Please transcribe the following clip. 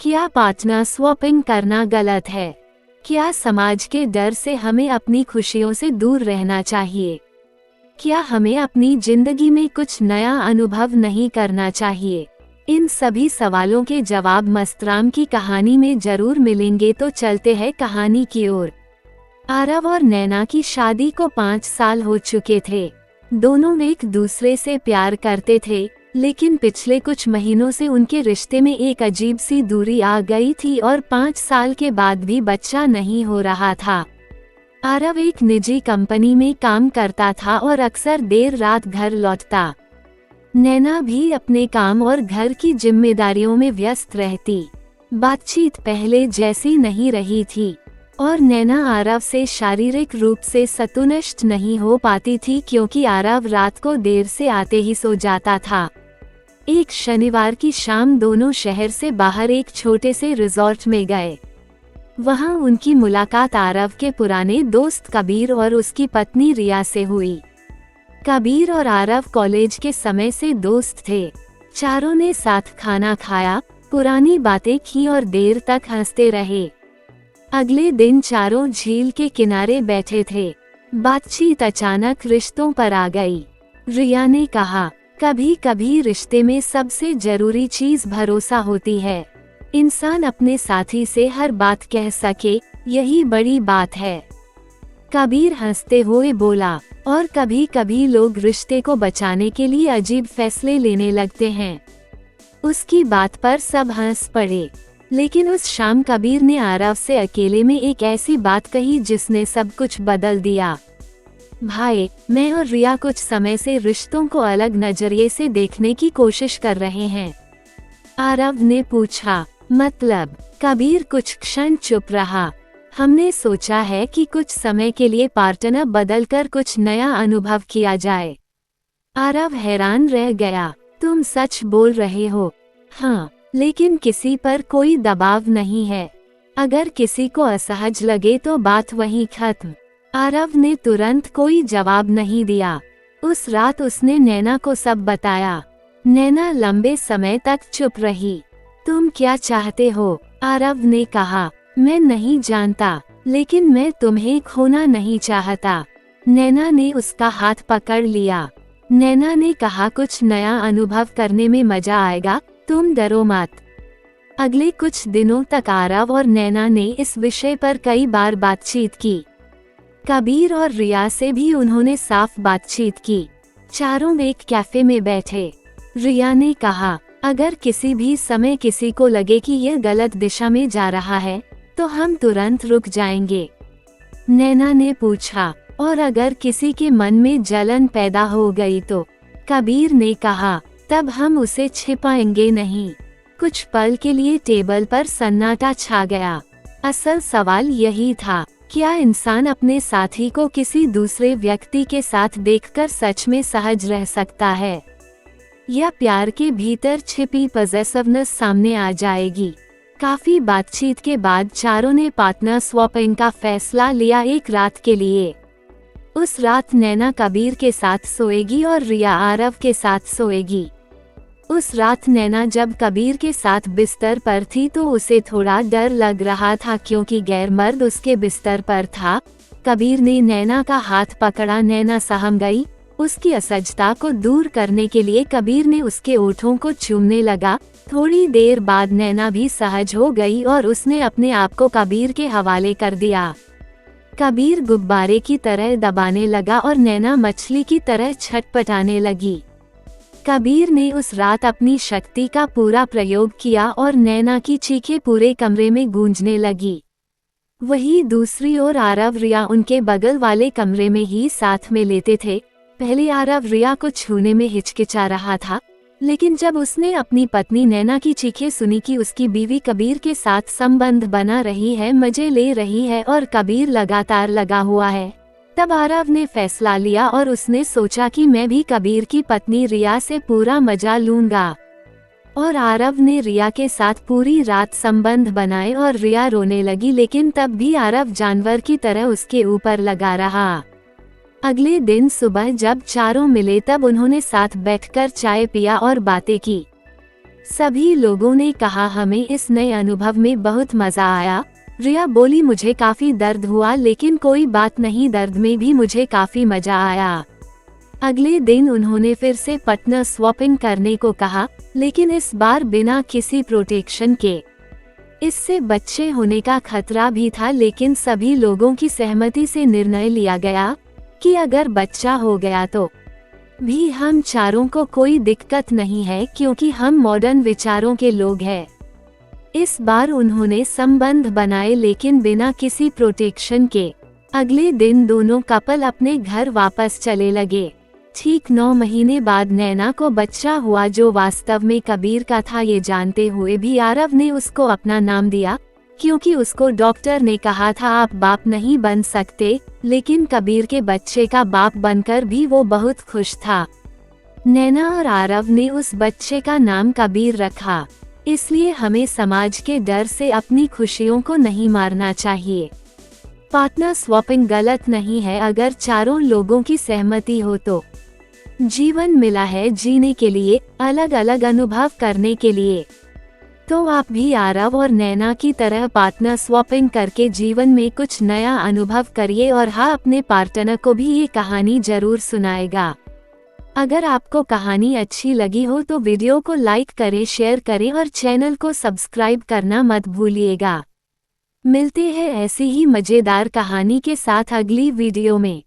क्या partner swapping करना गलत है? क्या समाज के डर से हमें अपनी खुशियों से दूर रहना चाहिए? क्या हमें अपनी जिंदगी में कुछ नया अनुभव नहीं करना चाहिए? इन सभी सवालों के जवाब मस्तराम की कहानी में जरूर मिलेंगे। तो चलते हैं कहानी की ओर। आरव और नैना की शादी को 5 साल हो चुके थे। दोनों एक दूसरे से प्यार करते थे, लेकिन पिछले कुछ महीनों से उनके रिश्ते में एक अजीब सी दूरी आ गई थी और 5 साल के बाद भी बच्चा नहीं हो रहा था। आरव एक निजी कंपनी में काम करता था और अक्सर देर रात घर लौटता। नैना भी अपने काम और घर की जिम्मेदारियों में व्यस्त रहती। बातचीत पहले जैसी नहीं रही थी और नैना आरव से शारीरिक रूप से संतुष्ट नहीं हो पाती थी, क्योंकि आरव रात को देर से आते ही सो जाता था। एक शनिवार की शाम दोनों शहर से बाहर एक छोटे से रिजॉर्ट में गए। वहां उनकी मुलाकात आरव के पुराने दोस्त कबीर और उसकी पत्नी रिया से हुई। कबीर और आरव कॉलेज के समय से दोस्त थे। चारों ने साथ खाना खाया, पुरानी बातें की और देर तक हंसते रहे। अगले दिन चारों झील के किनारे बैठे थे। बातचीत अचानक रिश्तों पर आ गई। रिया ने कहा, कभी कभी रिश्ते में सबसे जरूरी चीज भरोसा होती है। इंसान अपने साथी से हर बात कह सके, यही बड़ी बात है। कबीर हंसते हुए बोला, और कभी कभी लोग रिश्ते को बचाने के लिए अजीब फैसले लेने लगते हैं। उसकी बात पर सब हंस पड़े, लेकिन उस शाम कबीर ने आरव से अकेले में एक ऐसी बात कही जिसने सब कुछ बदल दिया। भाई, मैं और रिया कुछ समय से रिश्तों को अलग नजरिए से देखने की कोशिश कर रहे हैं। आरव ने पूछा, मतलब? कबीर कुछ क्षण चुप रहा। हमने सोचा है कि कुछ समय के लिए पार्टनर बदलकर कुछ नया अनुभव किया जाए। आरव हैरान रह गया। तुम सच बोल रहे हो? हाँ, लेकिन किसी पर कोई दबाव नहीं है। अगर किसी को असहज लगे तो बात वहीं खत्म। आरव ने तुरंत कोई जवाब नहीं दिया। उस रात उसने नैना को सब बताया। नैना लंबे समय तक चुप रही। तुम क्या चाहते हो? आरव ने कहा, मैं नहीं जानता, लेकिन मैं तुम्हें खोना नहीं चाहता। नैना ने उसका हाथ पकड़ लिया। नैना ने कहा, कुछ नया अनुभव करने में मजा आएगा, तुम डरो मत। अगले कुछ दिनों तक आरव और नैना ने इस विषय पर कई बार बातचीत की। कबीर और रिया से भी उन्होंने साफ बातचीत की। चारों एक कैफे में बैठे। रिया ने कहा, अगर किसी भी समय किसी को लगे कि यह गलत दिशा में जा रहा है, तो हम तुरंत रुक जाएंगे। नैना ने पूछा, और अगर किसी के मन में जलन पैदा हो गई तो? कबीर ने कहा, तब हम उसे छिपाएंगे नहीं। कुछ पल के लिए टेबल पर सन्नाटा छा गया। असल सवाल यही था, क्या इंसान अपने साथी को किसी दूसरे व्यक्ति के साथ देखकर सच में सहज रह सकता है, या प्यार के भीतर छिपी पॉसेसिवनेस सामने आ जाएगी? काफी बातचीत के बाद चारों ने पार्टनर स्वैपिंग का फैसला लिया, एक रात के लिए। उस रात नैना कबीर के साथ सोएगी और रिया आरव के साथ सोएगी। उस रात नैना जब कबीर के साथ बिस्तर पर थी तो उसे थोड़ा डर लग रहा था, क्योंकि गैर मर्द उसके बिस्तर पर था। कबीर ने नैना का हाथ पकड़ा। नैना सहम गई। उसकी असहजता को दूर करने के लिए कबीर ने उसके ओठों को चूमने लगा। थोड़ी देर बाद नैना भी सहज हो गई और उसने अपने आप को कबीर के हवाले कर दिया। कबीर गुब्बारे की तरह दबाने लगा और नैना मछली की तरह छटपटाने लगी। कबीर ने उस रात अपनी शक्ति का पूरा प्रयोग किया और नैना की चीखें पूरे कमरे में गूंजने लगी। वहीं दूसरी ओर आरव रिया उनके बगल वाले कमरे में ही साथ में लेते थे। पहले आरव रिया को छूने में हिचकिचा रहा था, लेकिन जब उसने अपनी पत्नी नैना की चीखें सुनी कि उसकी बीवी कबीर के साथ संबंध बना रही है, मजे ले रही है और कबीर लगातार लगा हुआ है, तब आरव ने फैसला लिया और उसने सोचा कि मैं भी कबीर की पत्नी रिया से पूरा मजा लूंगा। और आरव ने रिया के साथ पूरी रात संबंध बनाए और रिया रोने लगी, लेकिन तब भी आरव जानवर की तरह उसके ऊपर लगा रहा। अगले दिन सुबह जब चारों मिले तब उन्होंने साथ बैठकर चाय पिया और बातें की। सभी लोगों ने कहा हमें इस नए अनुभव में बहुत मजा आया। रिया बोली मुझे काफी दर्द हुआ लेकिन कोई बात नहीं, दर्द में भी मुझे काफी मजा आया। अगले दिन उन्होंने फिर से पार्टनर स्वैपिंग करने को कहा, लेकिन इस बार बिना किसी प्रोटेक्शन के। इससे बच्चे होने का खतरा भी था, लेकिन सभी लोगों की सहमति से निर्णय लिया गया कि अगर बच्चा हो गया तो भी हम चारों को कोई दिक्कत नहीं है, क्योंकि हम मॉडर्न विचारों के लोग हैं। इस बार उन्होंने संबंध बनाए लेकिन बिना किसी प्रोटेक्शन के। अगले दिन दोनों कपल अपने घर वापस चले लगे। ठीक 9 महीने बाद नैना को बच्चा हुआ, जो वास्तव में कबीर का था। ये जानते हुए भी आरव ने उसको अपना नाम दिया, क्योंकि उसको डॉक्टर ने कहा था आप बाप नहीं बन सकते, लेकिन कबीर के बच्चे का बाप बनकर भी वो बहुत खुश था। नैना और आरव ने उस बच्चे का नाम कबीर रखा। इसलिए हमें समाज के डर से अपनी खुशियों को नहीं मारना चाहिए। पार्टनर स्वैपिंग गलत नहीं है अगर चारों लोगों की सहमति हो तो। जीवन मिला है जीने के लिए, अलग अलग अनुभव करने के लिए। तो आप भी आरव और नैना की तरह पार्टनर स्वैपिंग करके जीवन में कुछ नया अनुभव करिए, और हाँ, अपने पार्टनर को भी ये कहानी जरूर सुनाएगा। अगर आपको कहानी अच्छी लगी हो तो वीडियो को लाइक करें, शेयर करें और चैनल को सब्सक्राइब करना मत भूलिएगा। मिलते हैं ऐसी ही मजेदार कहानी के साथ अगली वीडियो में।